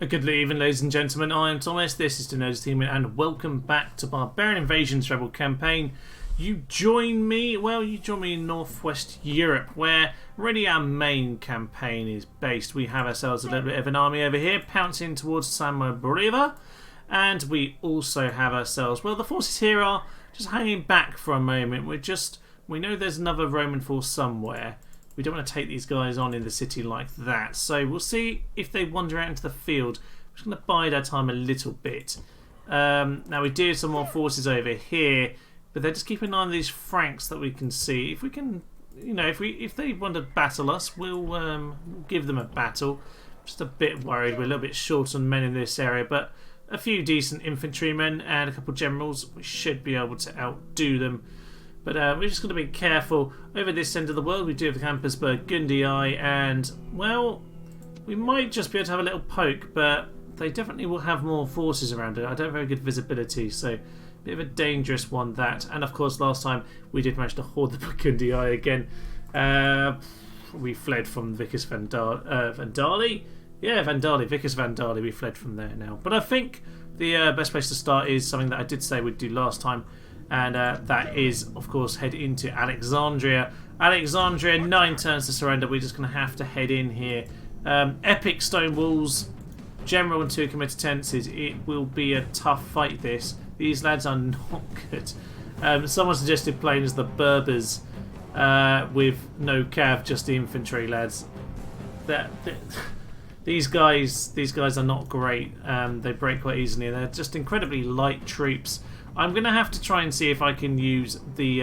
Good evening, ladies and gentlemen. I am Thomas. This is Deno's Team, and welcome back to Barbarian Invasion's Rebel campaign. You join me in Northwest Europe, where really our main campaign is based. We have ourselves a little bit of an army over here, pouncing towards Samoboriva, and we also have ourselves, well, the forces here are just hanging back for a moment. We know there's another Roman force somewhere. We don't want to take these guys on in the city like that. So we'll see if they wander out into the field. I'm just going to bide our time a little bit. Now we do have some more forces over here, but they're just keeping an eye on these Franks that we can see. If we can, you know, if they want to battle us, we'll give them a battle. Just a bit worried. We're a little bit short on men in this area, but a few decent infantrymen and a couple of generals, we should be able to outdo them. But we're just going to be careful. Over this end of the world we do have the Campus Burgundii, and, well, we might just be able to have a little poke, but they definitely will have more forces around it. I don't have very good visibility, so a bit of a dangerous one, that. And of course last time we did manage to hoard the Burgundii again. We fled from Vicus Vandali? Yeah, Vandali, Vicus Vandali, we fled from there now. But I think the best place to start is something that I did say we'd do last time. And that is, of course, head into Alexandria. Alexandria, 9 turns to surrender. We're just going to have to head in here. Epic stone walls, general and 2 committed tenses. It will be a tough fight, this. These lads are not good. Someone suggested playing as the Berbers with no cav, just the infantry lads. These guys are not great. They break quite easily. They're just incredibly light troops. I'm going to have to try and see if I can use the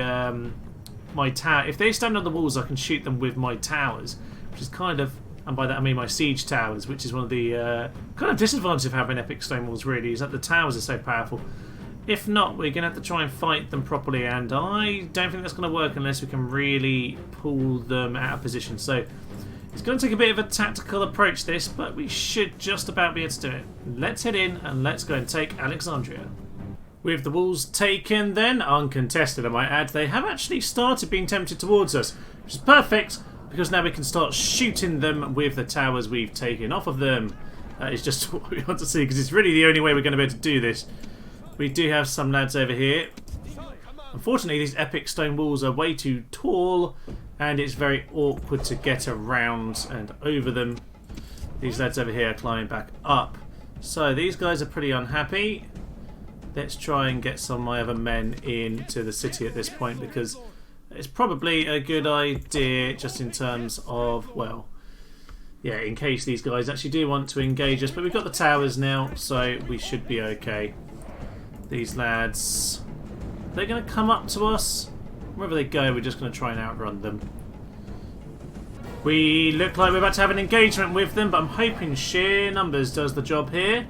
my tower. If they stand on the walls, I can shoot them with my towers, which is kind of, and by that I mean my siege towers, which is one of the kind of disadvantages of having epic stone walls, really, is that the towers are so powerful. If not, we're going to have to try and fight them properly, and I don't think that's going to work unless we can really pull them out of position. So it's going to take a bit of a tactical approach, this, but we should just about be able to do it. Let's head in and let's go and take Alexandria. With the walls taken then, uncontested I might add, they have actually started being tempted towards us, which is perfect, because now we can start shooting them with the towers we've taken off of them. That is just what we want to see, because it's really the only way we're going to be able to do this. We do have some lads over here. Unfortunately, these epic stone walls are way too tall, and it's very awkward to get around and over them. These lads over here are climbing back up. So these guys are pretty unhappy. Let's try and get some of my other men into the city at this point, because it's probably a good idea just in terms of, well, yeah, in case these guys actually do want to engage us. But we've got the towers now, so we should be okay. These lads, they're going to come up to us. Wherever they go, we're just going to try and outrun them. We look like we're about to have an engagement with them, but I'm hoping sheer numbers does the job here.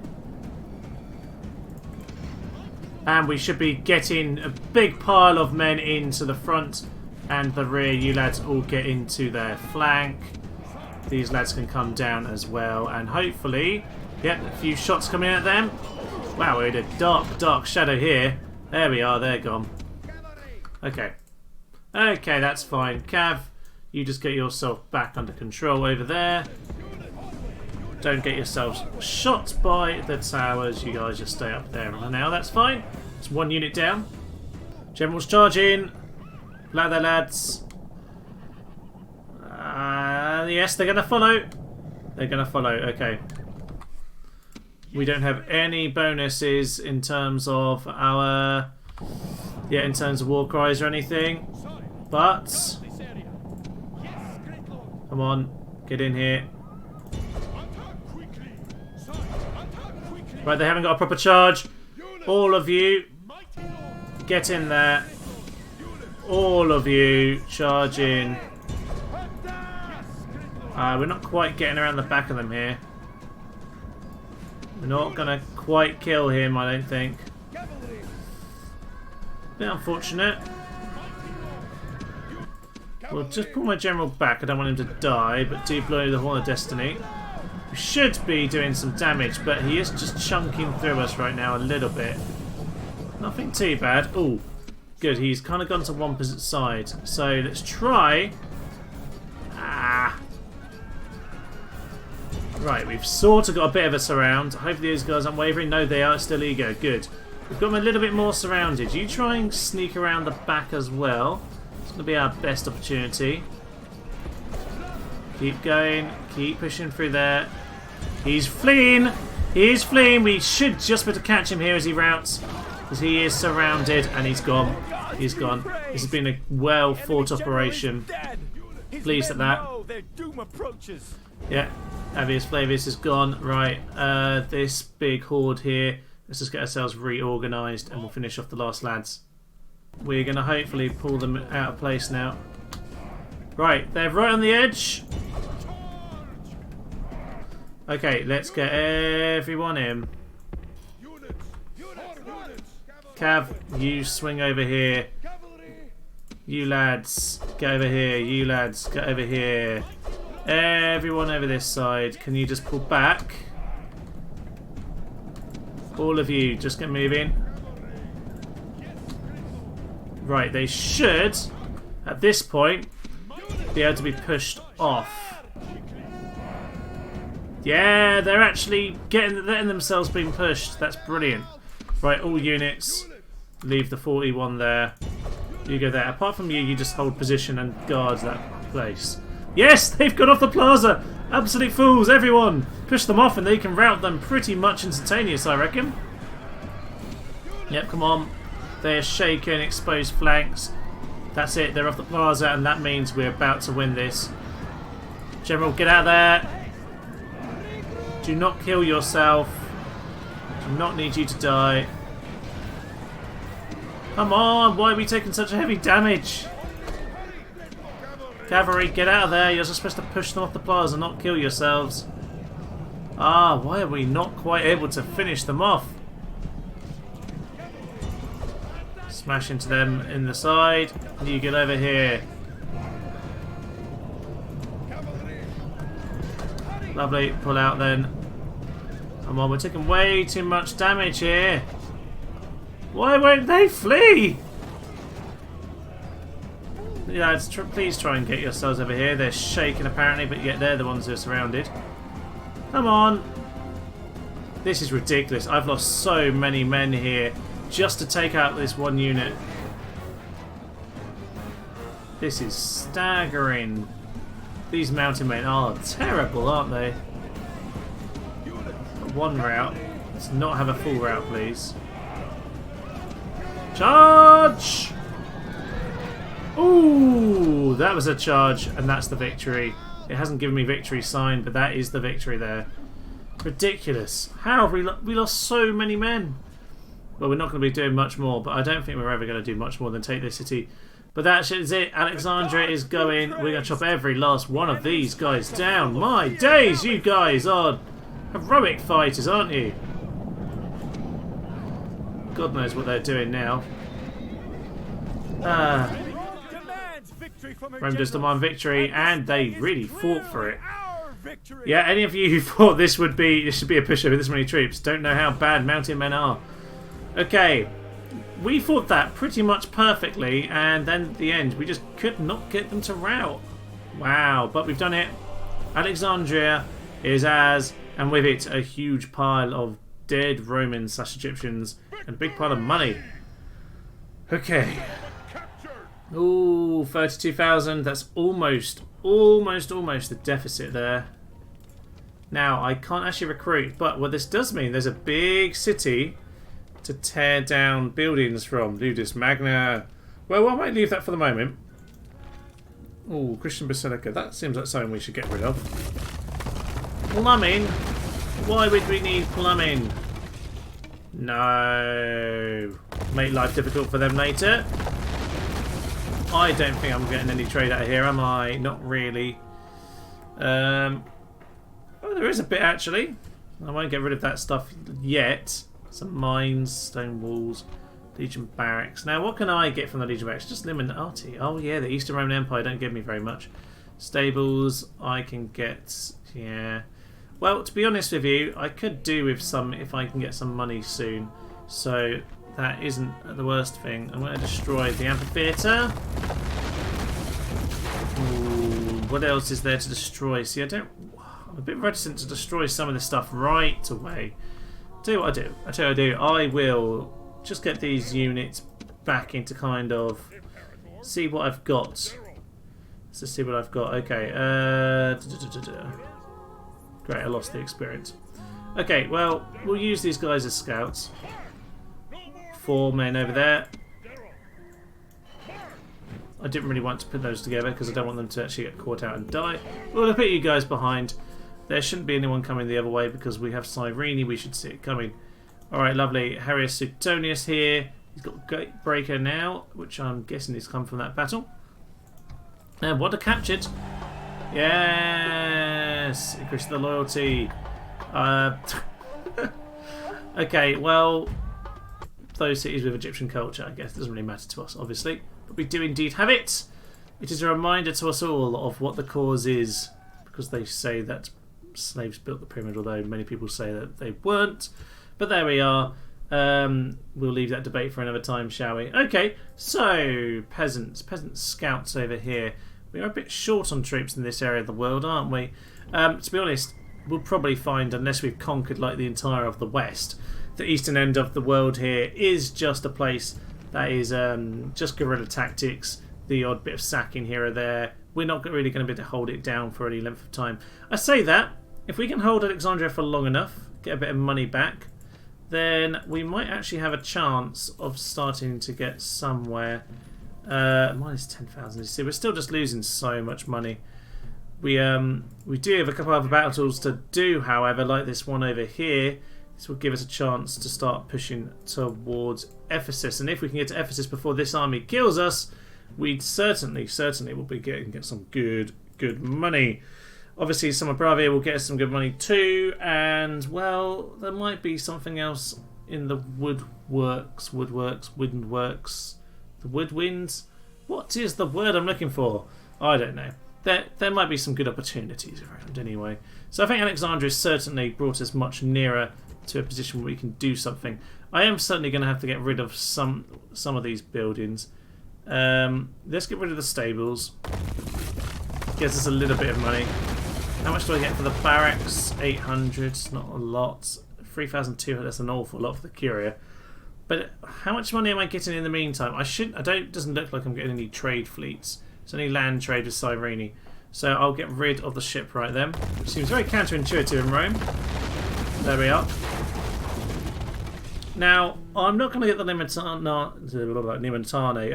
And we should be getting a big pile of men into the front and the rear. You lads all get into their flank. These lads can come down as well. And hopefully, yep, a few shots coming at them. Wow, we had a dark shadow here. There we are, they're gone. Okay. Okay, that's fine. Cav, you just get yourself back under control over there. Don't get yourselves shot by the towers. You guys just stay up there. Now that's fine. It's 1 unit down. Generals charging. Blather lads. Yes, they're going to follow. They're going to follow. Okay. We don't have any bonuses in terms of our... yeah, in terms of war cries or anything. But... come on. Get in here. Right, they haven't got a proper charge. All of you, get in there. All of you, charge in. We're not quite getting around the back of them here. We're not going to quite kill him, I don't think. Bit unfortunate. We'll just pull my general back. I don't want him to die, but do blow the Horn of Destiny. We should be doing some damage, but he is just chunking through us right now a little bit. Nothing too bad. Oh, good. He's kind of gone to one side. So let's try. Right, we've sort of got a bit of a surround. Hopefully these guys aren't wavering. No, they are still eager. Good. We've got them a little bit more surrounded. You try and sneak around the back as well. It's going to be our best opportunity. Keep going. Keep pushing through there. He's fleeing. He is fleeing. We should just be able to catch him here as he routes. Because he is surrounded and he's gone. He's gone. This has been a well fought operation. Pleased at that. Yeah. Avius Flavius is gone. Right. This big horde here. Let's just get ourselves reorganised and we'll finish off the last lads. We're going to hopefully pull them out of place now. Right. They're right on the edge. Okay. Let's get everyone in. Cav, you swing over here. You lads, get over here. You lads, get over here. Everyone over this side. Can you just pull back? All of you, just get moving. Right, they should, at this point, be able to be pushed off. Yeah, they're actually letting themselves being pushed. That's brilliant. Right, all units, leave the 41 there. You go there. Apart from you, you just hold position and guard that place. Yes, they've got off the plaza. Absolute fools, everyone. Push them off and they can rout them pretty much instantaneous, I reckon. Yep, come on. They're shaken, exposed flanks. That's it, they're off the plaza and that means we're about to win this. General, get out of there. Do not kill yourself. Do not need you to die. Come on, why are we taking such a heavy damage? Cavalry, get out of there. You're just supposed to push them off the plaza, not kill yourselves. Ah, why are we not quite able to finish them off? Smash into them in the side. You get over here. Lovely, pull out then. Come on, we're taking way too much damage here. Why won't they flee? Yeah, please try and get yourselves over here. They're shaking apparently, but yet they're the ones who are surrounded. Come on. This is ridiculous. I've lost so many men here just to take out this one unit. This is staggering. These mountain men are terrible, aren't they? One route. Let's not have a full route, please. Charge! Ooh, that was a charge, and that's the victory. It hasn't given me victory sign, but that is the victory there. Ridiculous. How have we lost so many men? Well, we're not going to be doing much more, but I don't think we're ever going to do much more than take this city. But that is it. Alexandria is going. We're going to chop every last one of these guys down. My days, you guys are heroic fighters, aren't you? God knows what they're doing now. Rome does demand victory, and they really fought for it. Yeah, any of you who thought this should be a pushover with this many troops don't know how bad mountain men are. Okay, we fought that pretty much perfectly, and then at the end we just could not get them to rout. Wow, but we've done it. Alexandria is as, and with it, a huge pile of dead Romans/Egyptians and a big pile of money. Okay. Ooh, 32,000. That's almost the deficit there. Now, I can't actually recruit, but what this does mean, there's a big city to tear down buildings from. Ludus Magna. Well, I might leave that for the moment. Ooh, Christian Basilica. That seems like something we should get rid of. Plumbing? Why would we need plumbing? No. Make life difficult for them later. I don't think I'm getting any trade out of here, am I? Not really. Oh, there is a bit actually. I won't get rid of that stuff yet. Some mines, stone walls, Legion barracks. Now, what can I get from the Legion barracks? Just Illuminati. Oh yeah, the Eastern Roman Empire don't give me very much. Stables, I can get. Yeah. Well, to be honest with you, I could do with some if I can get some money soon. So that isn't the worst thing. I'm going to destroy the amphitheatre. Ooh, what else is there to destroy? See, I'm I'm a bit reticent to destroy some of this stuff right away. Tell you what I do. I will just get these units back into kind of see what I've got. Let's just see what I've got. Okay. Great, I lost the experience. Okay, well, we'll use these guys as scouts. 4 men over there. I didn't really want to put those together because I don't want them to actually get caught out and die. We'll put you guys behind. There shouldn't be anyone coming the other way because we have Cyrene. We should see it coming. Alright, lovely. Harrius Suetonius here. He's got Gatebreaker now, which I'm guessing has come from that battle. And what a captured. Yes! Increase the loyalty. Okay, well, those cities with Egyptian culture, I guess, doesn't really matter to us, obviously. But we do indeed have it. It is a reminder to us all of what the cause is, because they say that slaves built the pyramid, although many people say that they weren't. But there we are. We'll leave that debate for another time, shall we? Okay, so peasant scouts over here. We are a bit short on troops in this area of the world, aren't we? To be honest, we'll probably find, unless we've conquered like the entire of the West, the eastern end of the world here is just a place that is just guerrilla tactics, the odd bit of sacking here or there. We're not really going to be able to hold it down for any length of time. I say that, if we can hold Alexandria for long enough, get a bit of money back, then we might actually have a chance of starting to get somewhere. Minus 10,000. You see, we're still just losing so much money. We do have a couple of other battles to do, however, like this one over here. This will give us a chance to start pushing towards Ephesus, and if we can get to Ephesus before this army kills us, we'd certainly will be get some good money. Obviously, some of Bravia will get us some good money too, and well, there might be something else in the woodworks, the woodwinds. What is the word I'm looking for? I don't know. There might be some good opportunities around anyway. So I think Alexandria certainly brought us much nearer to a position where we can do something. I am certainly going to have to get rid of some of these buildings. Let's get rid of the stables. Gives us a little bit of money. How much do I get for the barracks? 800, not a lot. 3,200, that's an awful lot for the Curia. But how much money am I getting in the meantime? Doesn't look like I'm getting any trade fleets. It's only land trade with Cyrene. So I'll get rid of the ship right then, which seems very counterintuitive in Rome. There we are. Now, I'm not going to get the Limitane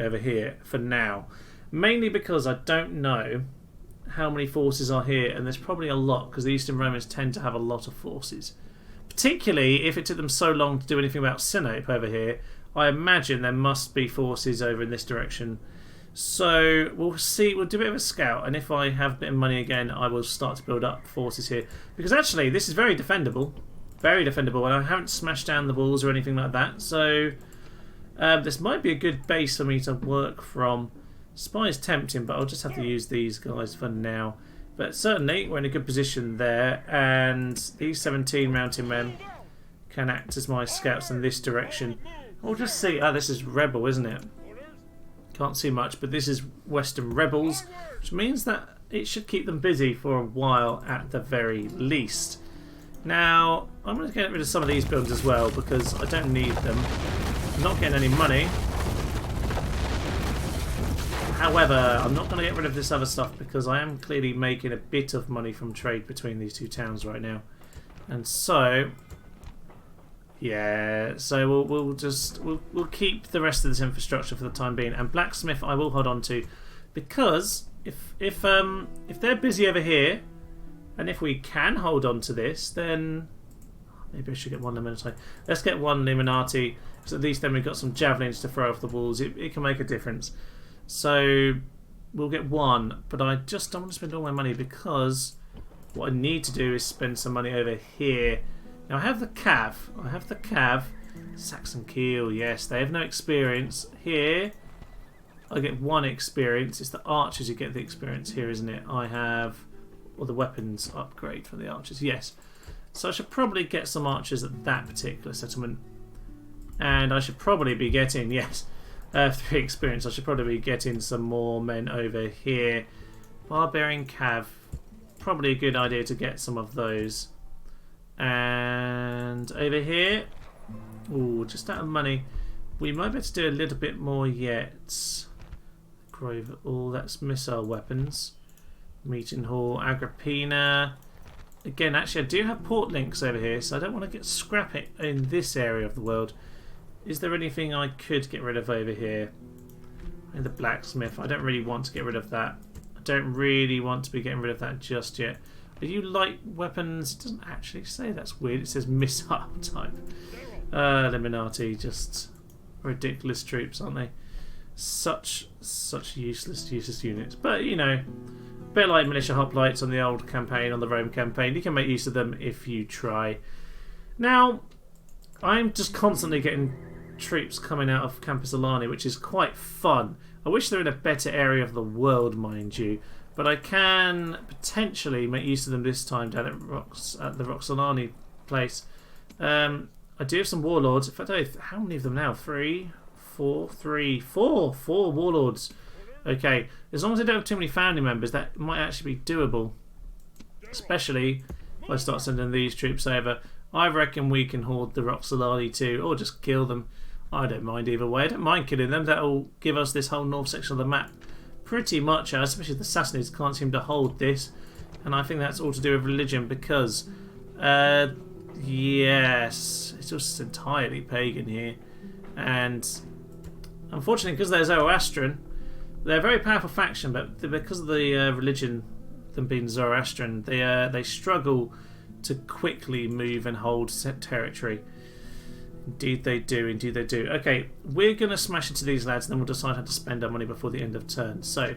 over here for now. Mainly because I don't know how many forces are here, and there's probably a lot, because the Eastern Romans tend to have a lot of forces. Particularly if it took them so long to do anything about Sinope over here, I imagine there must be forces over in this direction. So we'll see, we'll do a bit of a scout, and if I have a bit of money again, I will start to build up forces here. Because actually, this is very defendable. Very defendable, and I haven't smashed down the walls or anything like that. So this might be a good base for me to work from. Spy is tempting, but I'll just have to use these guys for now. But certainly, we're in a good position there, and these 17 mountain men can act as my scouts in this direction. We'll just see. Oh, this is Rebel, isn't it? Can't see much, but this is Western Rebels, which means that it should keep them busy for a while at the very least. Now, I'm going to get rid of some of these buildings as well, because I don't need them. I'm not getting any money. However, I'm not going to get rid of this other stuff because I am clearly making a bit of money from trade between these two towns right now. And so, yeah, so we'll keep the rest of this infrastructure for the time being. And blacksmith I will hold on to, because if they're busy over here, and if we can hold on to this, then maybe I should get one Illuminati. Let's get one Illuminati, because at least then we've got some javelins to throw off the walls. It can make a difference. So we'll get one, but I just don't want to spend all my money, because what I need to do is spend some money over here. Now I have the Cav. Saxon Keel, yes, they have no experience. Here I get 1 experience. It's the archers who get the experience here, isn't it? I have, or the weapons upgrade for the archers, yes. So I should probably get some archers at that particular settlement. And I should probably be getting, yes, 3 experience. I should probably be getting some more men over here. Barbarian Cav, probably a good idea to get some of those. And over here, ooh, just out of money, we might be able to do a little bit more yet. Grove, all that's missile weapons. Meeting Hall, Agrippina. Again, actually, I do have port links over here, so I don't want to get scrappy in this area of the world. Is there anything I could get rid of over here? The blacksmith. I don't really want to get rid of that. I don't really want to be getting rid of that just yet. Are you light weapons? It doesn't actually say. That's weird. It says missile type. Illuminati, just ridiculous troops, aren't they? Such useless units. But you know, a bit like militia hoplites on the old campaign, on the Rome campaign. You can make use of them if you try. Now, I'm just constantly getting troops coming out of Campus Alani, which is quite fun. I wish they're in a better area of the world, mind you, but I can potentially make use of them this time down at the Roxolani place. I do have some warlords. In fact, how many of them now? 4 warlords. Okay, as long as I don't have too many family members, that might actually be doable. Especially if I start sending these troops over. I reckon we can hoard the Roxolani too, or just kill them. I don't mind either way. I don't mind killing them. That'll give us this whole north section of the map pretty much, especially the Sassanids can't seem to hold this. And I think that's all to do with religion because, yes, it's just entirely pagan here. And unfortunately, because they're Zoroastrian, they're a very powerful faction, but because of the religion, them being Zoroastrian, they struggle to quickly move and hold set territory. Indeed they do, indeed they do. Okay, we're going to smash into these lads and then we'll decide how to spend our money before the end of turn. So,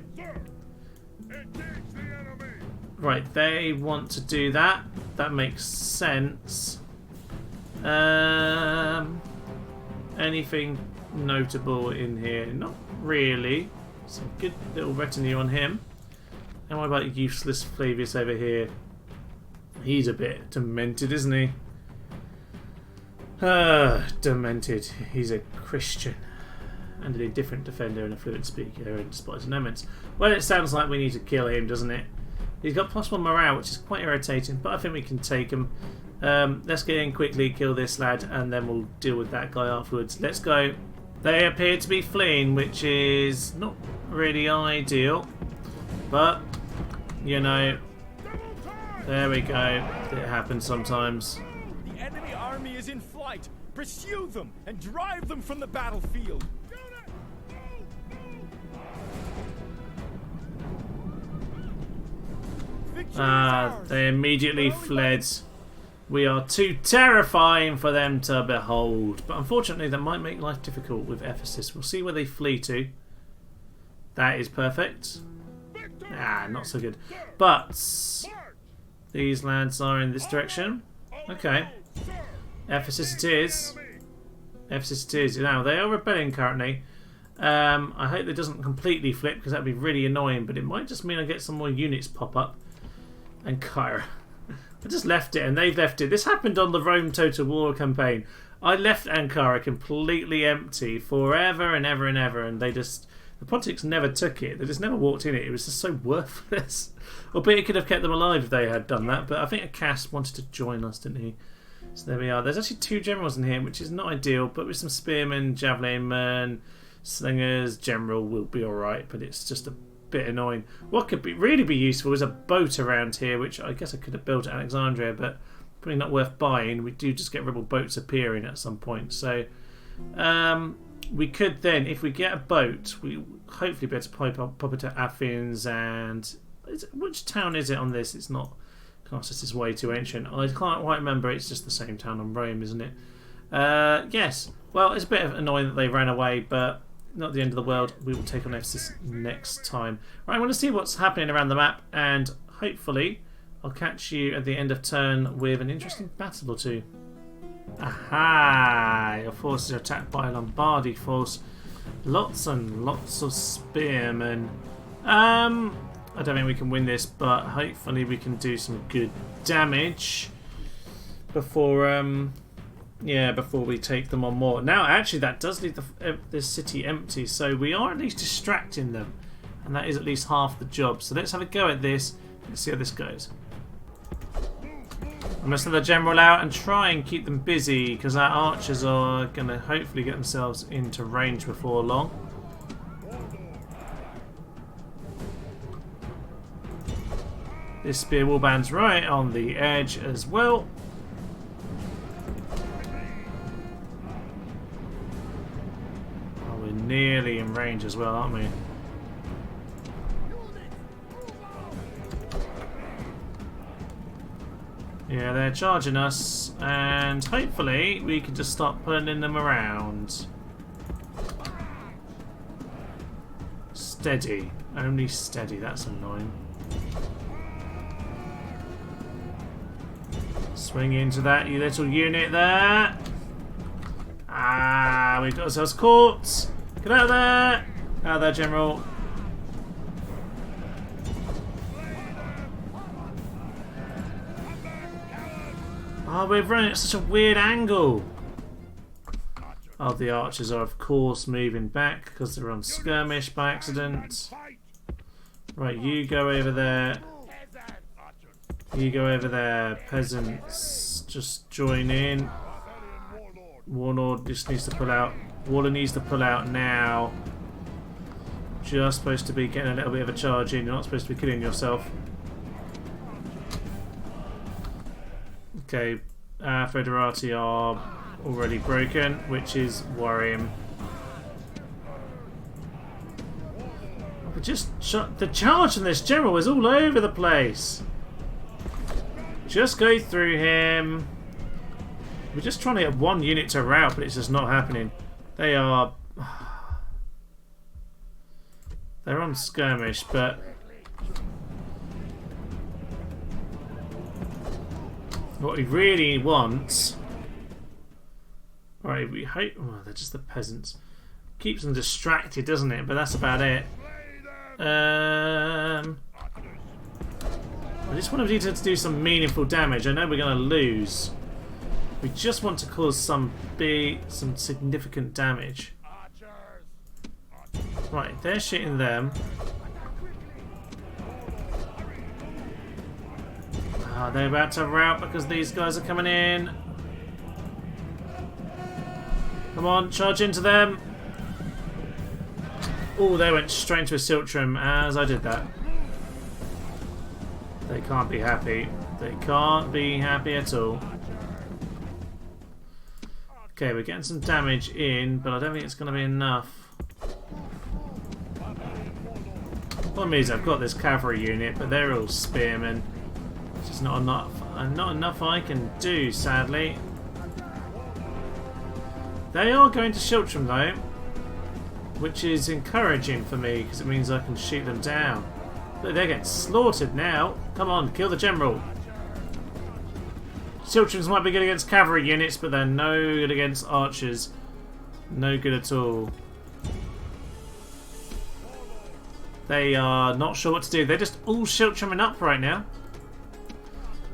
right, they want to do that. That makes sense. Anything notable in here? Not really. Some good little retinue on him. And what about useless Flavius over here? He's a bit demented, isn't he? Demented. He's a Christian. And an indifferent defender and a fluent speaker and despises nomads. Well, it sounds like we need to kill him, doesn't it? He's got possible morale, which is quite irritating, but I think we can take him. Let's get in quickly, kill this lad, and then we'll deal with that guy afterwards. Let's go. They appear to be fleeing, which is not really ideal. But, you know, there we go. It happens sometimes. The enemy army is in flight. Pursue them and drive them from the battlefield. They immediately fled. We are too terrifying for them to behold. But unfortunately, that might make life difficult with Ephesus. We'll see where they flee to. That is perfect. Not so good. But these lads are in this direction. Okay. Ephesus it is. Ephesus it is. Now, they are rebelling currently. I hope it doesn't completely flip because that would be really annoying. But it might just mean I get some more units pop up. And Cairo. I just left it and they've left it. This happened on the Rome Total War campaign. I left Ankara completely empty forever and ever and ever, and the politics never took it. They just never walked in it. It was just so worthless. Albeit it could have kept them alive if they had done that, but I think Akas wanted to join us, didn't he? So there we are. There's actually 2 generals in here, which is not ideal, but with some spearmen, javelin men, slingers, general will be alright, but it's just a bit annoying. What could really be useful is a boat around here, which I guess I could have built at Alexandria, but probably not worth buying. We do just get rebel boats appearing at some point, so we could then, if we get a boat, we hopefully be able to pop it to Athens. And which town is it on this? It's not classed as way too ancient. I can't quite remember. It's just the same town on Rome, isn't it? Yes. Well, it's a bit annoying that they ran away, but not the end of the world. We will take on Ephesus next time. Right, I want to see what's happening around the map, and hopefully I'll catch you at the end of turn with an interesting battle or two. Aha! Your forces are attacked by a Lombardi force. Lots and lots of spearmen. I don't think we can win this, but hopefully we can do some good damage before before we take them on more. Now, actually, that does leave the city empty, so we are at least distracting them, and that is at least half the job. So let's have a go at this. Let's see how this goes. We must let the general out and try and keep them busy, because our archers are going to hopefully get themselves into range before long. This spear warband's right on the edge as well. Oh, we're nearly in range as well, aren't we? Yeah, they're charging us, and hopefully we can just start pulling them around. Steady. Only steady. That's annoying. Swing into that, you little unit there. Ah, we've got ourselves caught. Get out of there. Out of there, General. Oh, we're running at such a weird angle. Oh, the archers are, of course, moving back because they're on skirmish by accident. Right, you go over there. You go over there. Peasants, just join in. Warlord just needs to pull out. Warlord needs to pull out now. Just supposed to be getting a little bit of a charge in. You're not supposed to be killing yourself. Okay, Federati are already broken, which is worrying. We just shot. The charge on this general is all over the place. Just go through him. We're just trying to get one unit to rout, but it's just not happening. They are. They're on skirmish, but. What we really want. Right, we hope. Oh, they're just the peasants. Keeps them distracted, doesn't it? But that's about it. I just want to do some meaningful damage. I know we're going to lose. We just want to cause some significant damage. Right, they're shooting them. Ah, they're about to rout because these guys are coming in. Come on, charge into them. Oh, they went straight into a Siltrum as I did that. They can't be happy. They can't be happy at all. Okay, we're getting some damage in, but I don't think it's going to be enough. Problem is, I've got this cavalry unit, but they're all spearmen. It's just not enough I can do, sadly. They are going to Siltrum though, which is encouraging for me because it means I can shoot them down. But they're getting slaughtered now. Come on, kill the general. Siltrums might be good against cavalry units, but they're no good against archers. No good at all. They are not sure what to do. They're just all Siltrumming up right now.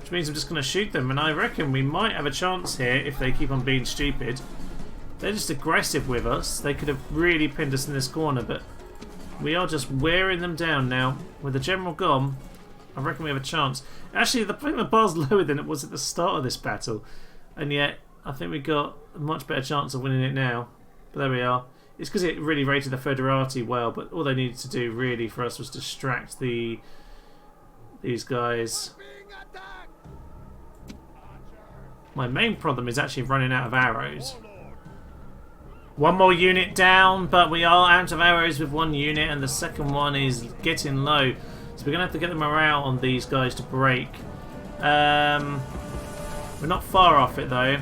Which means I'm just going to shoot them. And I reckon we might have a chance here if they keep on being stupid. They're just aggressive with us. They could have really pinned us in this corner, but we are just wearing them down now. With the general gone, I reckon we have a chance. Actually, I think the bar's lower than it was at the start of this battle. And yet, I think we got a much better chance of winning it now. But there we are. It's because it really rated the Foederati well, but all they needed to do really for us was distract these guys. My main problem is actually running out of arrows. One more unit down, but we are out of arrows with one unit, and the second one is getting low. So we're going to have to get the morale on these guys to break. We're not far off it though.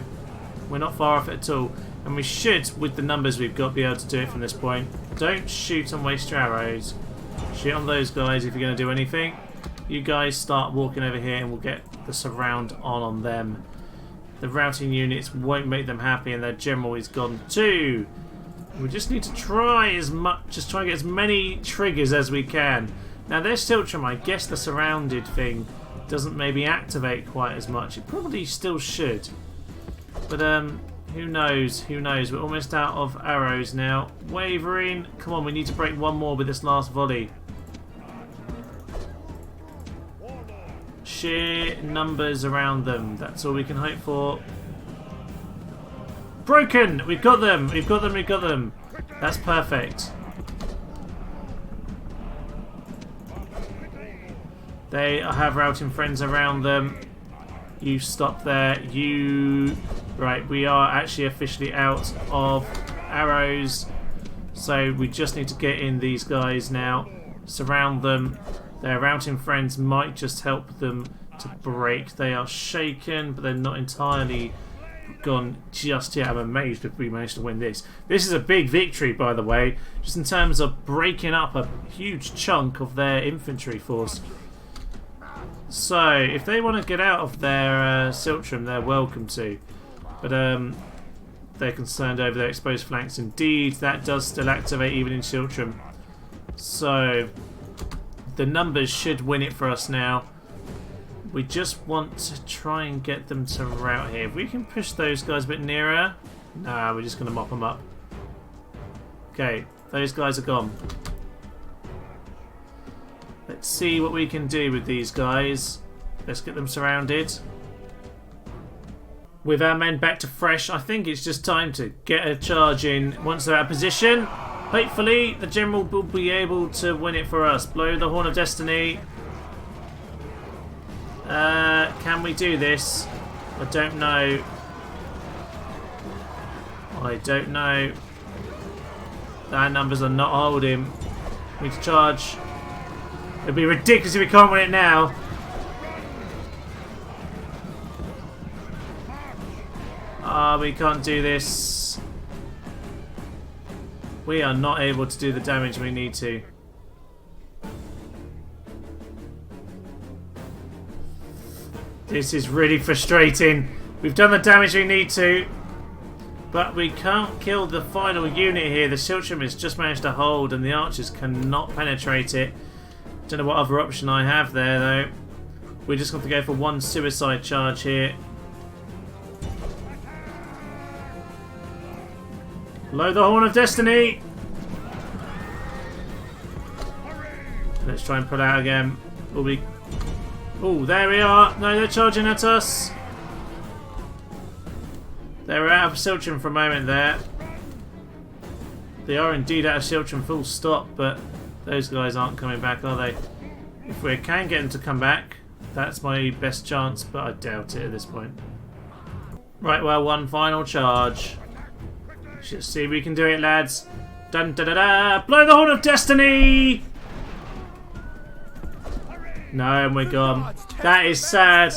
We're not far off it at all. And we should, with the numbers we've got, be able to do it from this point. Don't shoot and waste your arrows. Shoot on those guys if you're going to do anything. You guys start walking over here and we'll get the surround on them. The routing units won't make them happy and their general is gone too. We just need to try as much, just try and get as many triggers as we can. Now there's Siltrum. I guess the surrounded thing doesn't maybe activate quite as much. It probably still should. But who knows? Who knows? We're almost out of arrows now. Wavering. Come on, we need to break one more with this last volley. sheer numbers around them. That's all we can hope for. Broken! We've got them! We've got them! We've got them! That's perfect. They have routing friends around them. You stop there. You... Right, we are actually officially out of arrows. So we just need to get in these guys now. Surround them. Their routing friends might just help them to break. They are shaken, but they're not entirely gone just yet. I'm amazed if we managed to win this. This is a big victory, by the way, just in terms of breaking up a huge chunk of their infantry force. So, if they want to get out of their Siltrum, they're welcome to. But they're concerned over their exposed flanks. Indeed, that does still activate even in Siltrum. So, the numbers should win it for us now. We just want to try and get them to rout here. If we can push those guys a bit nearer... Nah, we're just going to mop them up. Okay, those guys are gone. Let's see what we can do with these guys. Let's get them surrounded. With our men back to fresh, I think it's just time to get a charge in once they're out of position. Hopefully, the general will be able to win it for us. Blow the Horn of Destiny. Can we do this? I don't know. I don't know. Our numbers are not holding. We need to charge. It'd be ridiculous if we can't win it now. We can't do this. We are not able to do the damage we need to. This is really frustrating. We've done the damage we need to, but we can't kill the final unit here. The Siltrum has just managed to hold and the archers cannot penetrate it. Don't know what other option I have there though. We're just going to go for one suicide charge here. Blow the Horn of Destiny! Let's try and pull out again. Will we... Oh, there we are. No, they're charging at us. They were out of Siltrum for a moment there. They are indeed out of Siltrum, full stop, but those guys aren't coming back, are they? If we can get them to come back, that's my best chance, but I doubt it at this point. Right, well, one final charge. Let's see if we can do it, lads. Dun da da da! Blow the Horn of Destiny! No, and we're gone. That is sad.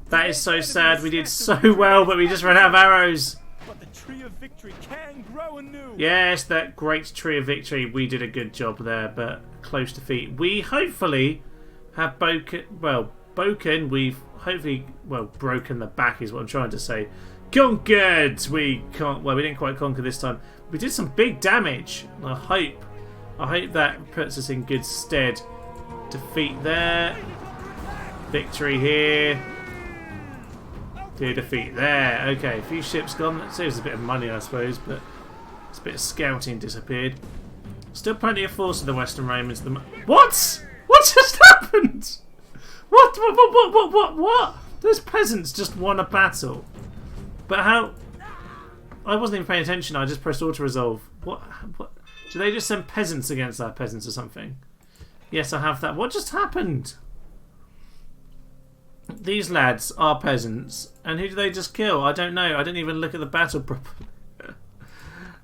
That is so sad. We did so well, but we just ran out of arrows. But the tree of victory can grow anew. Yes, that great tree of victory. We did a good job there, but close defeat. We hopefully have broken. We've hopefully, broken the back is what I'm trying to say. Conquered. We can't. Well, we didn't quite conquer this time. We did some big damage. I hope that puts us in good stead. Defeat there. Victory here. Defeat there. Okay, a few ships gone. That saves a bit of money, I suppose, but it's a bit of scouting disappeared. Still plenty of force of the Western Romans. What? What just happened? What? Those peasants just won a battle. But how? I wasn't even paying attention. I just pressed auto-resolve. What? Do they just send peasants against our peasants or something? Yes, I have that. What just happened? These lads are peasants. And who do they just kill? I don't know. I didn't even look at the battle properly.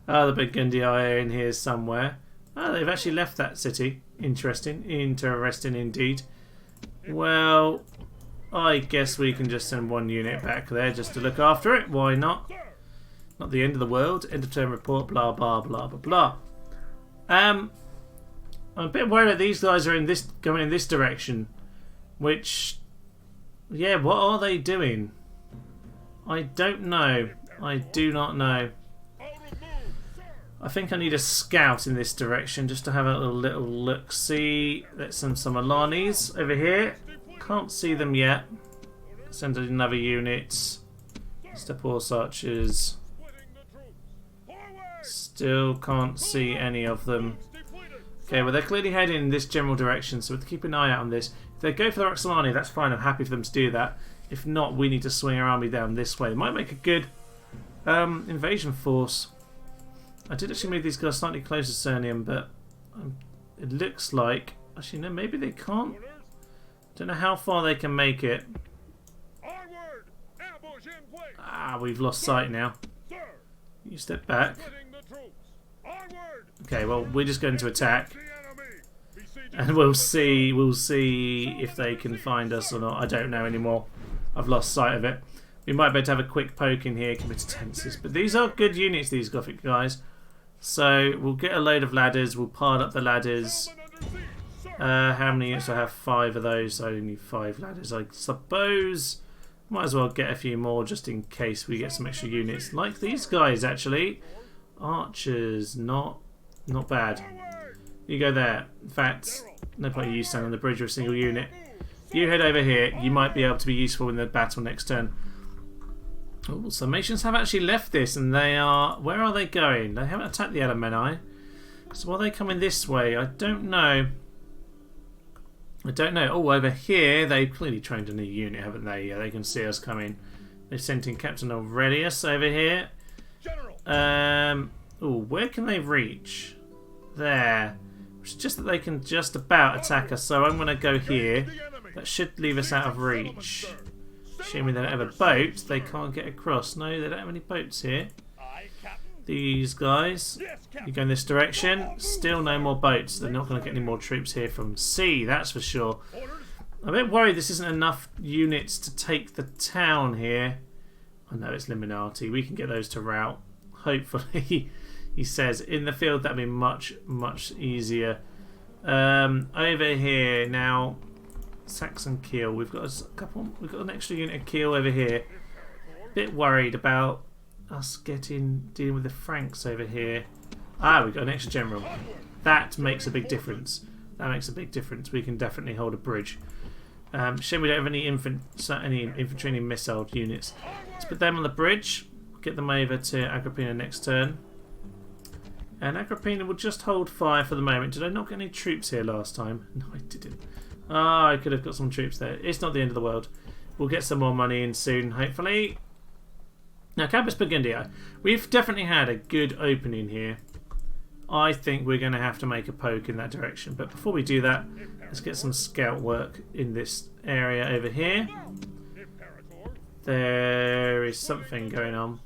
The Burgundy are in here somewhere. Oh, they've actually left that city. Interesting. Interesting indeed. Well, I guess we can just send one unit back there just to look after it. Why not? Not the end of the world. End of term report. Blah, blah, blah, blah, blah. I'm a bit worried that these guys are going in this direction. Which... yeah, what are they doing? I don't know. I do not know. I think I need a scout in this direction just to have a little look. See, let's send some Alanis over here. Can't see them yet. Send another unit. Step horse archers. Still can't see any of them. Okay, well they're clearly heading in this general direction, so we'll keep an eye out on this. If they go for the Roxolani, that's fine. I'm happy for them to do that. If not, we need to swing our army down this way. It might make a good invasion force. I did actually move these guys slightly closer to Cernium, but it looks like... Actually, no, maybe they can't. Don't know how far they can make it. Ah, we've lost sight now. You step back. Okay, well, we're just going to attack. And we'll see if they can find us or not. I don't know anymore. I've lost sight of it. We might be able to have a quick poke in here, commit to tenses. But these are good units, these Gothic guys. So we'll get a load of ladders. We'll pile up the ladders. How many units do I have? 5 of those. So I only need 5 ladders. I suppose might as well get a few more just in case we get some extra units. Like these guys, actually. Archers, not bad. You go there. In fact, no point you standing on the bridge with a single unit. You head over here. You might be able to be useful in the battle next turn. Oh, some nations have actually left this, and they are... Where are they going? They haven't attacked the Alemanni. So are they coming this way? I don't know. Oh, over here, they've clearly trained a new unit, haven't they? Yeah, they can see us coming. They've sent in Captain Aurelius over here. Oh, where can they reach? There. It's just that they can just about attack us, so I'm going to go here. That should leave us out of reach. Assuming they don't have a boat, they can't get across. No, they don't have any boats here. These guys, you go in this direction. Still no more boats. They're not going to get any more troops here from sea, that's for sure. I'm a bit worried this isn't enough units to take the town here. I know it's Illuminati. We can get those to rout. Hopefully, he says. In the field, that'd be much, much easier. Over here now, Saxon Kiel. We've got a couple. We've got an extra unit of Kiel over here. Bit worried about us dealing with the Franks over here. Ah, we've got an extra general. That makes a big difference. That makes a big difference. We can definitely hold a bridge. Shame we don't have any infantry, any missile units. Let's put them on the bridge. Get them over to Agrippina next turn. And Agrippina will just hold fire for the moment. Did I not get any troops here last time? No, I didn't. Ah, I could have got some troops there. It's not the end of the world. We'll get some more money in soon, hopefully. Now, Campus Burgundia. We've definitely had a good opening here. I think we're going to have to make a poke in that direction. But before we do that, let's get some scout work in this area over here. There is something going on.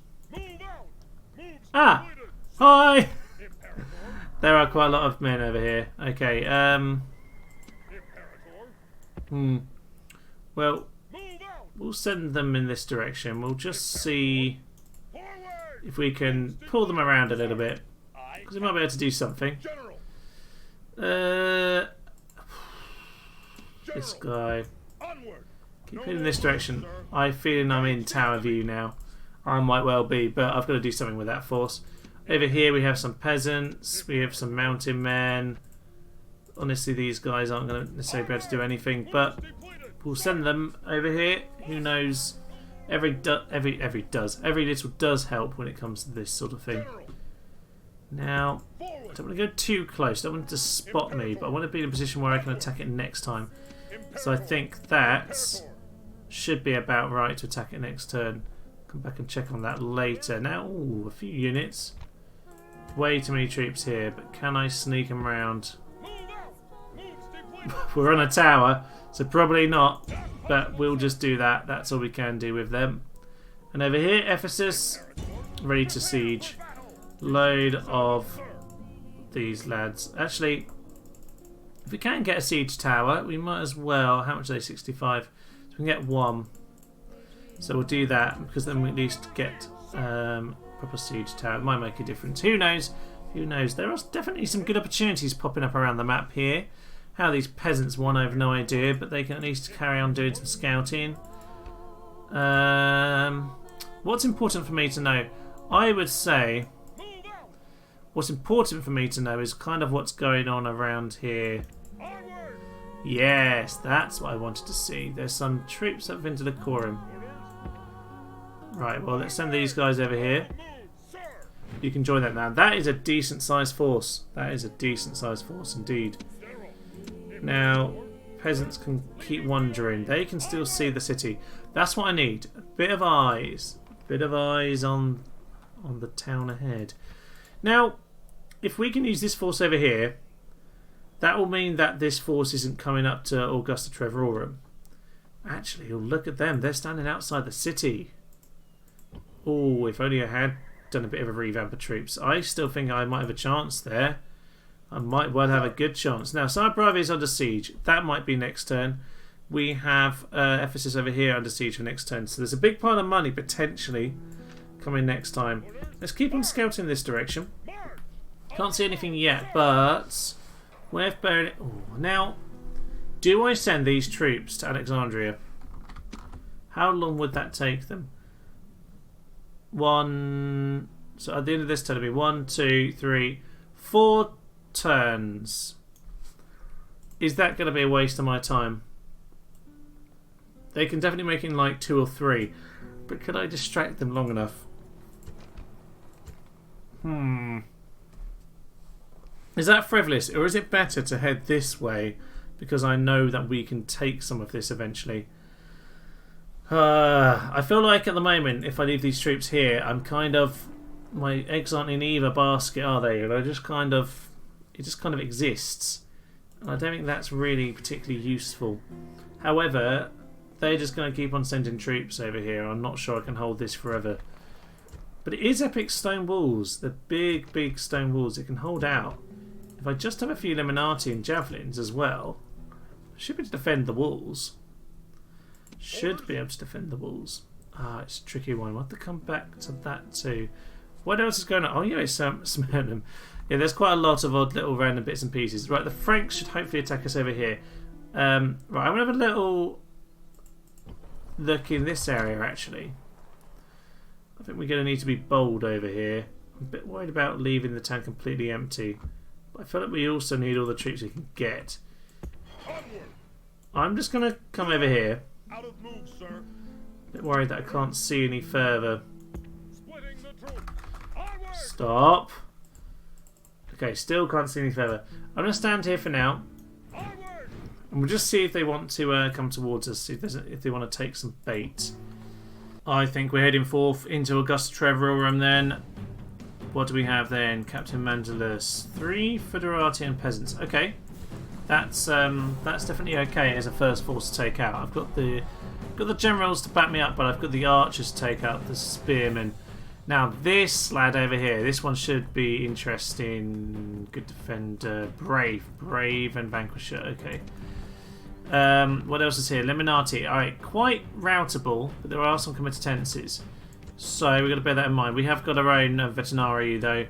Ah! Hi! There are quite a lot of men over here. Okay, well, we'll send them in this direction. We'll just see if we can pull them around a little bit. Because we might be able to do something. This guy. Keep heading in this direction. I'm feeling I'm in tower view now. I might well be, but I've got to do something with that force. Over here we have some peasants. We have some mountain men. Honestly, these guys aren't going to necessarily be able to do anything, but we'll send them over here. Who knows? Every little does help when it comes to this sort of thing. Now, I don't want to go too close. I don't want it to spot me, but I want to be in a position where I can attack it next time. So I think that should be about right to attack it next turn. Come back and check on that later. Now, ooh, a few units. Way too many troops here, but can I sneak them around? We're on a tower, so probably not, but we'll just do that. That's all we can do with them. And over here, Ephesus, ready to siege. Load of these lads. Actually, if we can get a siege tower, we might as well. How much are they? 65. So we can get one. So we'll do that, because then we at least get proper siege tower. It might make a difference. Who knows? Who knows? There are definitely some good opportunities popping up around the map here. How these peasants won, I have no idea, but they can at least carry on doing some scouting. What's important for me to know? I would say what's important for me to know is kind of what's going on around here. Yes, that's what I wanted to see. There's some troops up into the Corum. Right, well, let's send these guys over here. You can join that now. That is a decent sized force. That is a decent sized force indeed. Now, peasants can keep wandering. They can still see the city. That's what I need. A bit of eyes. A bit of eyes on the town ahead. Now, if we can use this force over here, that will mean that this force isn't coming up to Augusta Trevorum. Actually, oh, look at them. They're standing outside the city. Oh, if only I had done a bit of a revamp of troops. I still think I might have a chance there. I might well have a good chance. Now, Cyberbrava is under siege. That might be next turn. We have Ephesus over here under siege for next turn. So there's a big pile of money potentially coming next time. Let's keep on scouting this direction. Can't see anything yet, but we've buried. Now, do I send these troops to Alexandria? How long would that take them? So at the end of this turn, it'll be 1, 2, 3, 4 turns. Is that going to be a waste of my time? They can definitely make it in like 2 or 3, but could I distract them long enough? Is that frivolous, or is it better to head this way because I know that we can take some of this eventually? I feel like at the moment, if I leave these troops here, I'm kind of, my eggs aren't in either basket, are they? And I just kind of, it just kind of exists. And I don't think that's really particularly useful. However, they're just going to keep on sending troops over here. I'm not sure I can hold this forever. But it is epic stone walls. The big, big stone walls. It can hold out. If I just have a few Illuminati and javelins as well, I should be able to defend the walls. Should be able to defend the walls. Ah, it's a tricky one. We'll have to come back to that too. What else is going on? Oh yeah, it's Smyrna. Yeah, there's quite a lot of odd little random bits and pieces. Right, the Franks should hopefully attack us over here. Right, I'm going to have a little look in this area actually. I think we're going to need to be bold over here. I'm a bit worried about leaving the town completely empty. But I feel like we also need all the troops we can get. I'm just going to come over here. Out of move, sir. A bit worried that I can't see any further. Splitting the troop. Onward. Stop. Okay, still can't see any further. I'm going to stand here for now. Onward. And we'll just see if they want to come towards us, if they want to take some bait. I think we're heading forth into Augusta Trevorum then. What do we have then? Captain Mandalus. 3 Foederati and peasants. Okay. That's definitely okay as a first force to take out. I've got the generals to back me up, but I've got the archers to take out the spearmen. Now this lad over here, this one should be interesting. Good defender, brave and vanquisher. Okay. What else is here? Illuminati. All right, quite routable, but there are some competencies, so we've got to bear that in mind. We have got our own veterinary though.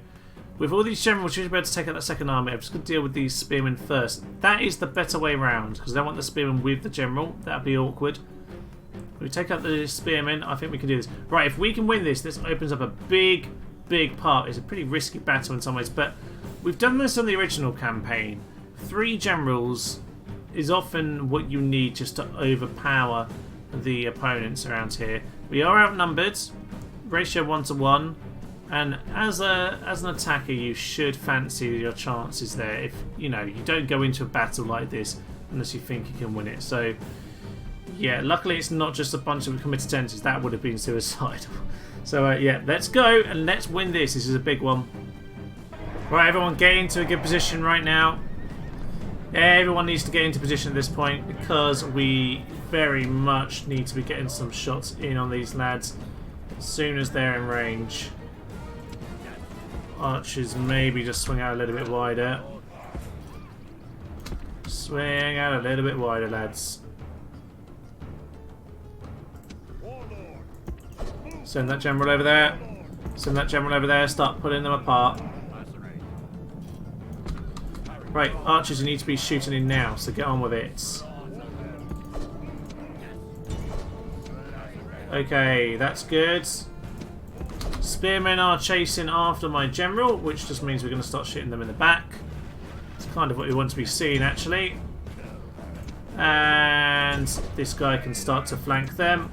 With all these generals, we should be able to take out that second army. I'm just going to deal with these spearmen first. That is the better way round, because I don't want the spearmen with the general. That would be awkward. If we take out the spearmen, I think we can do this. Right, if we can win this, this opens up a big, big part. It's a pretty risky battle in some ways, but we've done this on the original campaign. 3 generals is often what you need just to overpower the opponents around here. We are outnumbered, ratio 1-to-1. And as an attacker, you should fancy your chances there. If you don't go into a battle like this unless you think you can win it. So, yeah, luckily it's not just a bunch of committed tenses. That would have been suicidal. So, yeah, let's go and let's win this. This is a big one. Right, everyone, get into a good position right now. Everyone needs to get into position at this point because we very much need to be getting some shots in on these lads as soon as they're in range. Archers maybe just swing out a little bit wider. Swing out a little bit wider, lads. Send that general over there. Send that general over there. Start pulling them apart. Right, archers, you need to be shooting in now, so get on with it. Okay, that's good. Spearmen are chasing after my general, which just means we're going to start shooting them in the back. It's kind of what we want to be seeing, actually. And this guy can start to flank them.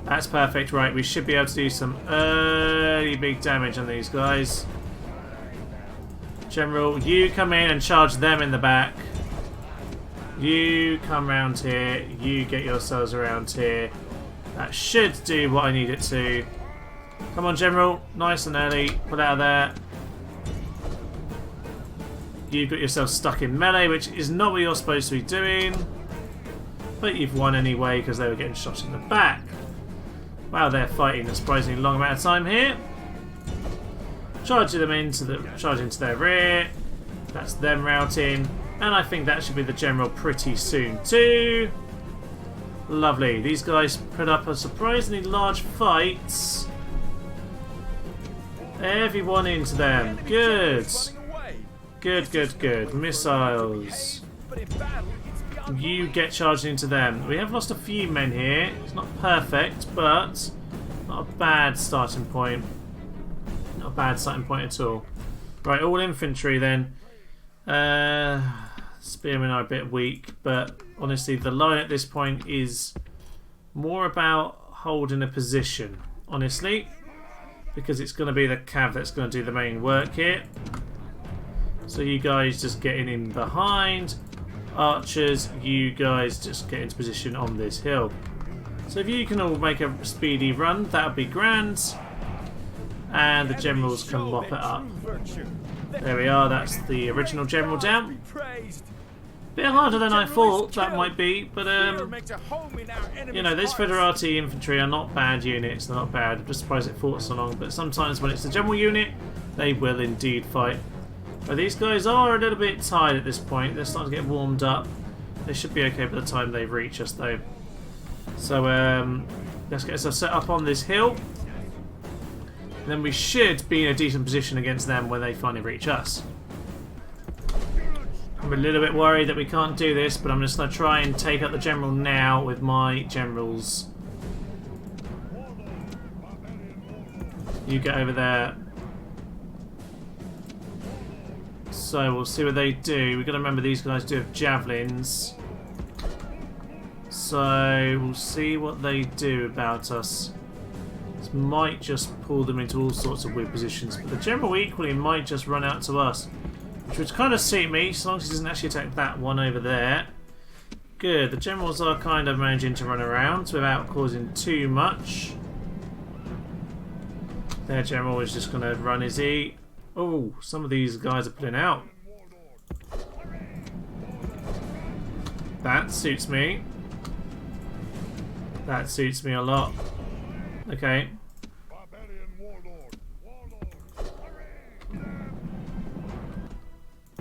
That's perfect. Right, we should be able to do some early big damage on these guys. General, you come in and charge them in the back. You come round here. You get yourselves around here. That should do what I need it to. Come on, General. Nice and early. Put out of there. You've got yourself stuck in melee, which is not what you're supposed to be doing. But you've won anyway because they were getting shot in the back. Wow, they're fighting a surprisingly long amount of time here. Charging them into their rear. That's them routing. And I think that should be the General pretty soon too. Lovely. These guys put up a surprisingly large fight. Everyone into them. Good. Good. Missiles. You get charged into them. We have lost a few men here. It's not perfect, but not a bad starting point. Not a bad starting point at all. Right, all infantry then. Spearmen are a bit weak, but honestly the line at this point is more about holding a position, honestly, because it's going to be the cav that's going to do the main work here. So you guys just getting in behind. Archers, you guys just get into position on this hill. So if you can all make a speedy run, that would be grand. And the Generals can mop it up. There we are, that's the original General down. Bit harder than I thought that might be, but you know, those Federati infantry are not bad units, they're not bad. I'm just surprised it fought so long, but sometimes when it's the General unit, they will indeed fight. But these guys are a little bit tired at this point, they're starting to get warmed up. They should be okay by the time they reach us though. So let's get ourselves set up on this hill. And then we should be in a decent position against them when they finally reach us. I'm a little bit worried that we can't do this, but I'm just going to try and take out the General now with my Generals. You get over there. So we'll see what they do. We've got to remember these guys do have javelins. So we'll see what they do about us. This might just pull them into all sorts of weird positions, but the General equally might just run out to us. Which would kind of suit me, as long as he doesn't actually attack that one over there. Good, the Generals are kind of managing to run around without causing too much. Their General is just going to run, is he? Oh, some of these guys are pulling out. That suits me. That suits me a lot. Okay.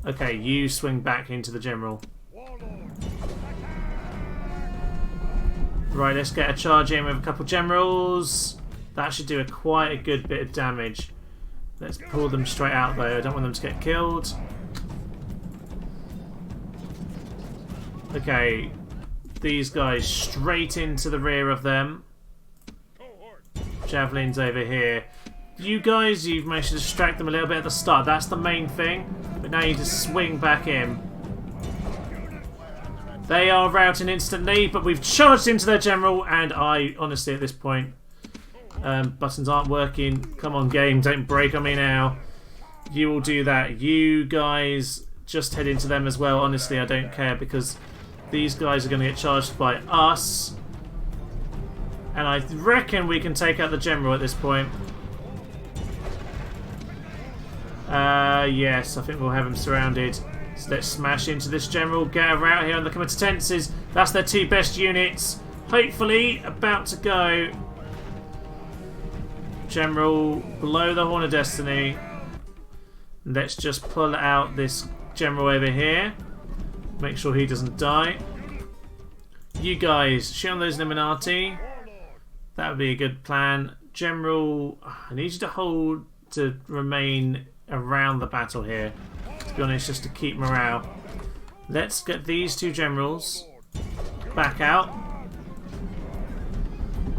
Okay, you swing back into the General. Right, let's get a charge in with a couple Generals. That should do quite a good bit of damage. Let's pull them straight out though, I don't want them to get killed. Okay, these guys straight into the rear of them. Javelins over here. You guys, you've managed to distract them a little bit at the start. That's the main thing. But now you just swing back in. They are routing instantly, but we've charged into their General, and I, honestly, at this point, buttons aren't working. Come on, game, don't break on me now. You will do that. You guys just head into them as well. Honestly, I don't care, because these guys are going to get charged by us. And I reckon we can take out the General at this point. Yes, I think we'll have him surrounded. So let's smash into this General, get her out here on the combatances. That's their two best units. Hopefully, about to go. General, blow the Horn of Destiny. Let's just pull out this General over here. Make sure he doesn't die. You guys, shoot on those Illuminati. That would be a good plan. General, I need you to remain around the battle here. To be honest, just to keep morale. Let's get these two Generals back out.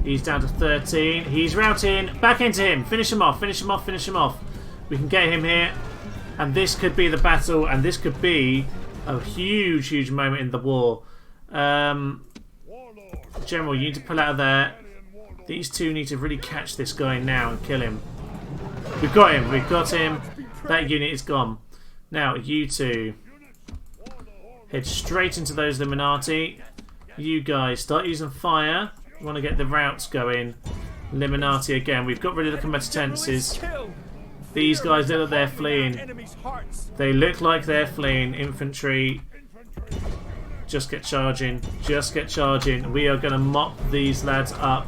He's down to 13. He's routing. Back into him. Finish him off. Finish him off. Finish him off. We can get him here. And this could be the battle. And this could be a huge, huge moment in the war. General, you need to pull out of there. These two need to really catch this guy now and kill him. We've got him. We've got him. That unit is gone. Now, you two head straight into those Illuminati. You guys start using fire. You want to get the routes going. Illuminati again. We've got rid of the combatances. These guys look like they're fleeing. They look like they're fleeing. Infantry. Just get charging. Just get charging. We are going to mop these lads up.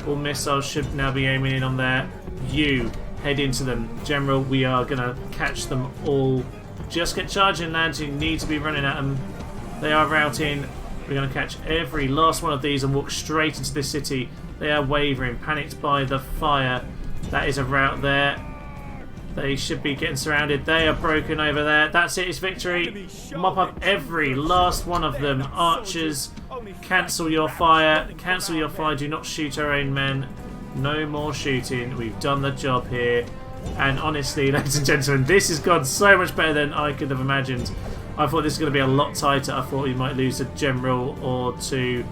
All missiles should now be aiming in on there. You head into them. General, we are going to catch them all. Just get charging, lads. You need to be running at them. They are routing. We're going to catch every last one of these and walk straight into this city. They are wavering, panicked by the fire. That is a rout there. They should be getting surrounded. They are broken over there. That's it. It's victory. Mop up every last one of them. Archers, cancel your fire. Cancel your fire. Do not shoot our own men. No more shooting. We've done the job here. And honestly, ladies and gentlemen, this has gone so much better than I could have imagined. I thought this was going to be a lot tighter. I thought we might lose a general or two.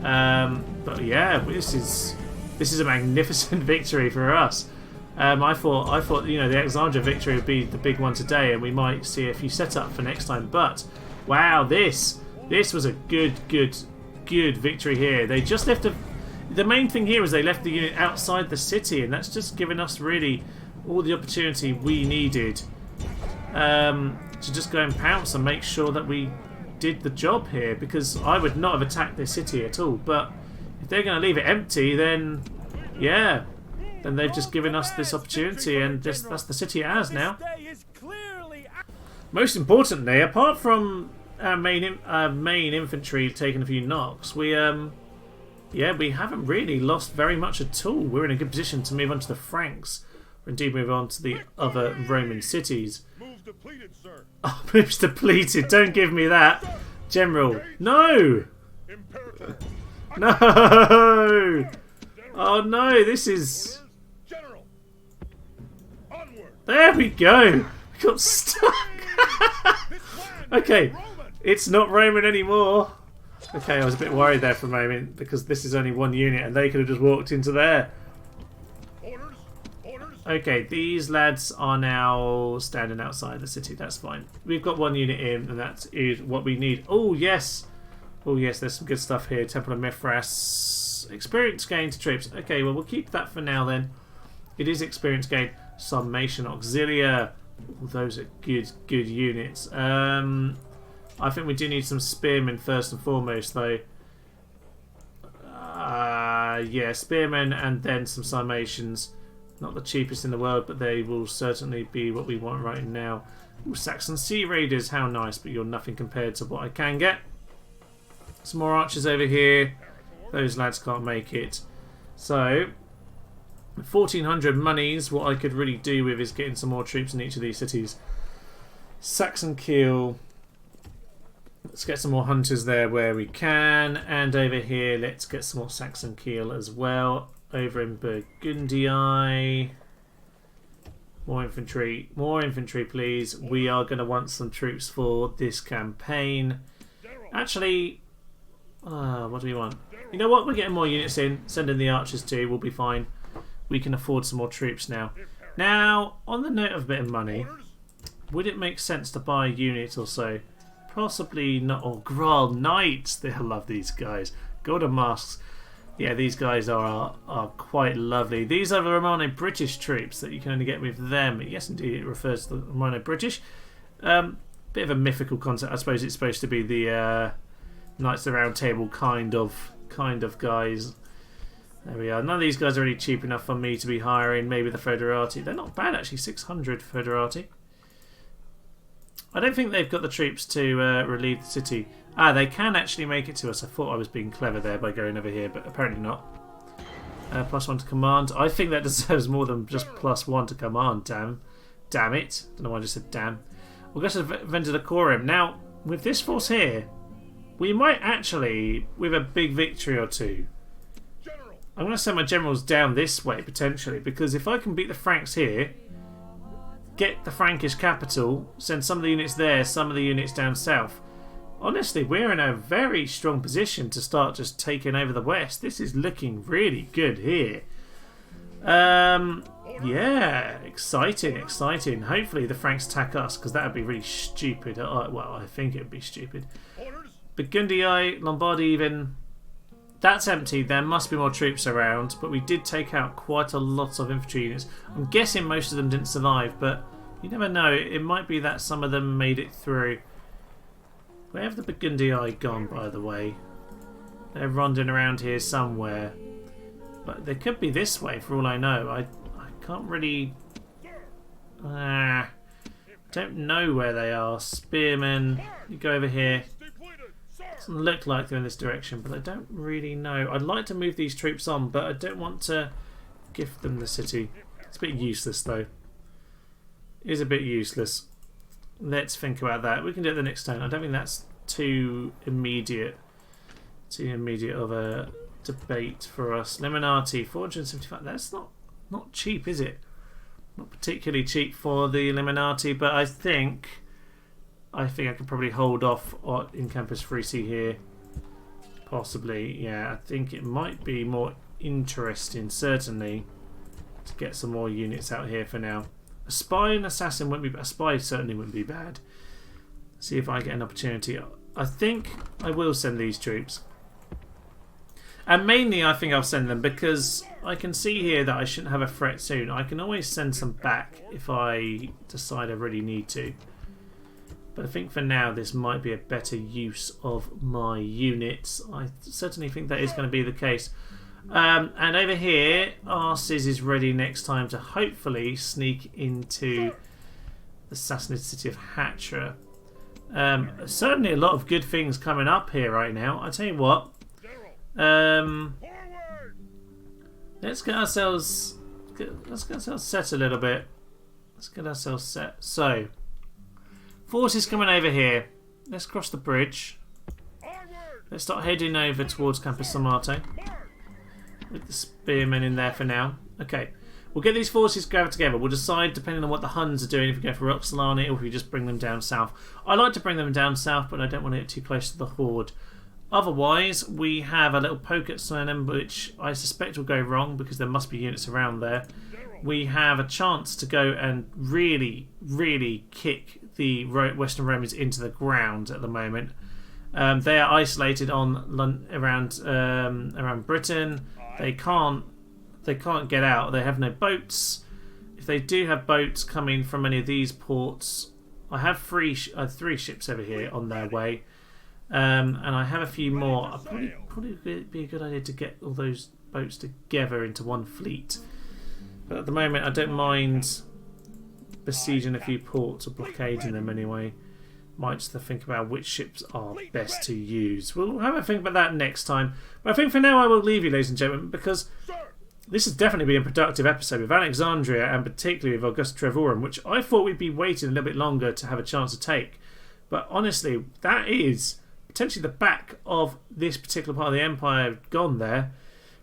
But yeah, this is a magnificent victory for us. I thought you know, the Alexandria victory would be the big one today, and we might see a few setup for next time. But wow, this was a good victory here. They just left the main thing here is they left the unit outside the city, and that's just given us really all the opportunity we needed to just go and pounce and make sure that we did the job here, because I would not have attacked this city at all. But if they're going to leave it empty, then yeah, then they've just given us this opportunity, and that's the city it has now. Most importantly, apart from our main infantry taking a few knocks, we haven't really lost very much at all. We're in a good position to move on to the Franks, or indeed move on to the other Roman cities. Moves depleted, sir. Oh, moves depleted. Don't give me that, General. No. Imperative. No. Oh no, this is. General. Onward. There we go. We got stuck. Okay, it's not Roman anymore. Okay, I was a bit worried there for a moment because this is only one unit and they could have just walked into there. Orders. Orders. Okay, these lads are now standing outside the city. That's fine. We've got one unit in, and that is what we need. Oh yes, oh yes. There's some good stuff here. Temple of Mithras, experience gain to troops. Okay, well we'll keep that for now then. It is experience gain. Summation Auxilia. All those are good units. I think we do need some spearmen first and foremost, though. Yeah, spearmen and then some Sarmatians. Not the cheapest in the world, but they will certainly be what we want right now. Ooh, Saxon Sea Raiders, how nice, but you're nothing compared to what I can get. Some more archers over here. Those lads can't make it. So, 1,400 monies, what I could really do with is getting some more troops in each of these cities. Saxon Kiel. Let's get some more hunters there where we can, and over here let's get some more Saxon Kiel as well. Over in Burgundy, more infantry please. We are going to want some troops for this campaign. Actually, what do we want? You know what, we're getting more units in, sending the archers too, we'll be fine. We can afford some more troops now. Now, on the note of a bit of money, would it make sense to buy a unit or so? Possibly not. Oh, Graal Knights. I love these guys. Golden Masks. Yeah, these guys are quite lovely. These are the Romano-British troops that you can only get with them. Yes, indeed, it refers to the Romano-British. Bit of a mythical concept. I suppose it's supposed to be the Knights of the Round Table kind of guys. There we are. None of these guys are really cheap enough for me to be hiring. Maybe the Foederati. They're not bad, actually. 600 Foederati. I don't think they've got the troops to relieve the city. They can actually make it to us. I thought I was being clever there by going over here, but apparently not. +1 to command. I think that deserves more than just +1 to command. Damn it. Don't know why I just said damn. We'll go to Vendicorum. Now, with this force here, we might actually, with a big victory or two, I'm going to send my generals down this way, potentially, because if I can beat the Franks here, get the Frankish capital, send some of the units there, some of the units down south. Honestly, we're in a very strong position to start just taking over the west. This is looking really good here. Yeah, exciting. Hopefully the Franks attack us, because that would be really stupid. Well, I think it would be stupid. Burgundy, Lombardi even. That's empty. There must be more troops around, but we did take out quite a lot of infantry units. I'm guessing most of them didn't survive, but you never know. It might be that some of them made it through. Where have the Burgundy gone, by the way? They're ronding around here somewhere. But they could be this way, for all I know. I can't really... don't know where they are. Spearmen, you go over here. Doesn't look like they're in this direction, but I don't really know. I'd like to move these troops on, but I don't want to gift them the city. It's a bit useless, though. It is a bit useless. Let's think about that. We can do it the next turn. I don't think that's too immediate of a debate for us. Limonati, 475. That's not cheap, is it? Not particularly cheap for the Illuminati, but I think I could probably hold off in Campus Frisi here. Possibly, yeah. I think it might be more interesting, certainly, to get some more units out here for now. A spy and assassin wouldn't be. A spy certainly wouldn't be bad. See if I get an opportunity. I think I will send these troops. And mainly I think I'll send them because I can see here that I shouldn't have a threat soon. I can always send some back if I decide I really need to. But I think for now this might be a better use of my units. I certainly think that is going to be the case. And over here, Arces is ready next time to hopefully sneak into the Sassanid city of Hatra. Certainly a lot of good things coming up here right now. I tell you what. Let's get ourselves set a little bit. Let's get ourselves set. So, forces coming over here. Let's cross the bridge. Let's start heading over towards Campus Samarte with the spearmen in there for now. Okay, we'll get these forces gathered together. We'll decide, depending on what the Huns are doing, if we go for Roxolani or if we just bring them down south. I like to bring them down south, but I don't want to get too close to the Horde. Otherwise, we have a little poke at Cernum, which I suspect will go wrong because there must be units around there. We have a chance to go and really, really kick the Western Romans into the ground at the moment. They are isolated around Britain. They can't get out. They have no boats. If they do have boats coming from any of these ports, I have three ships over here on their way. And I have a few more. Probably be a good idea to get all those boats together into one fleet. But at the moment, I don't mind besieging a few ports or blockading them anyway. Might just think about which ships are best to use. We'll have a think about that next time. But I think for now I will leave you, ladies and gentlemen, because this has definitely been a productive episode with Alexandria and particularly with Augusta Trevorum, which I thought we'd be waiting a little bit longer to have a chance to take. But honestly, that is potentially the back of this particular part of the empire gone there,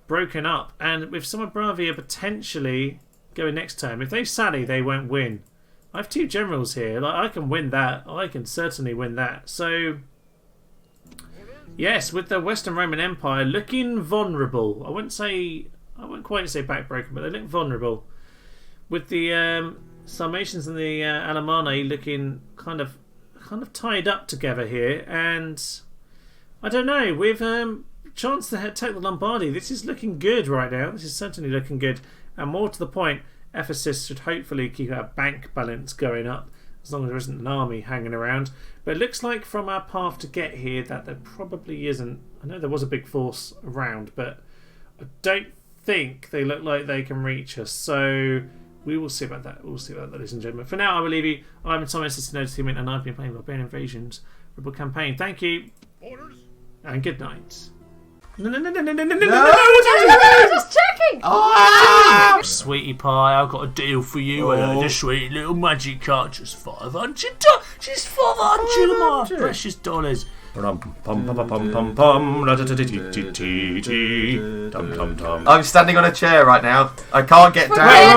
broken up, and with some of Bravia potentially going next turn. If they sally, they won't win. I have two generals here. Like, I can win that. I can certainly win that. So, yes, with the Western Roman Empire looking vulnerable. I wouldn't quite say backbroken, but they look vulnerable. With the Sarmatians and the Alemanni looking kind of tied up together here, and I don't know, with chance to take the Lombardi, this is looking good right now. This is certainly looking good, and more to the point, Ephesus should hopefully keep our bank balance going up as long as there isn't an army hanging around. But it looks like from our path to get here that there probably isn't. I know there was a big force around, but I don't think they look like they can reach us. So we will see about that. We'll see about that, ladies and gentlemen. For now, I will leave you. I'm Thomas, this is Notice Team, and I've been playing Barbarian Invasions Rebel Campaign. Thank you, and good night. No, just checking. Sweetie pie, I've got a deal for you. A sweet little magic card, just $500. Just $500 of my precious dollars. I'm standing on a chair right now. I can't get down.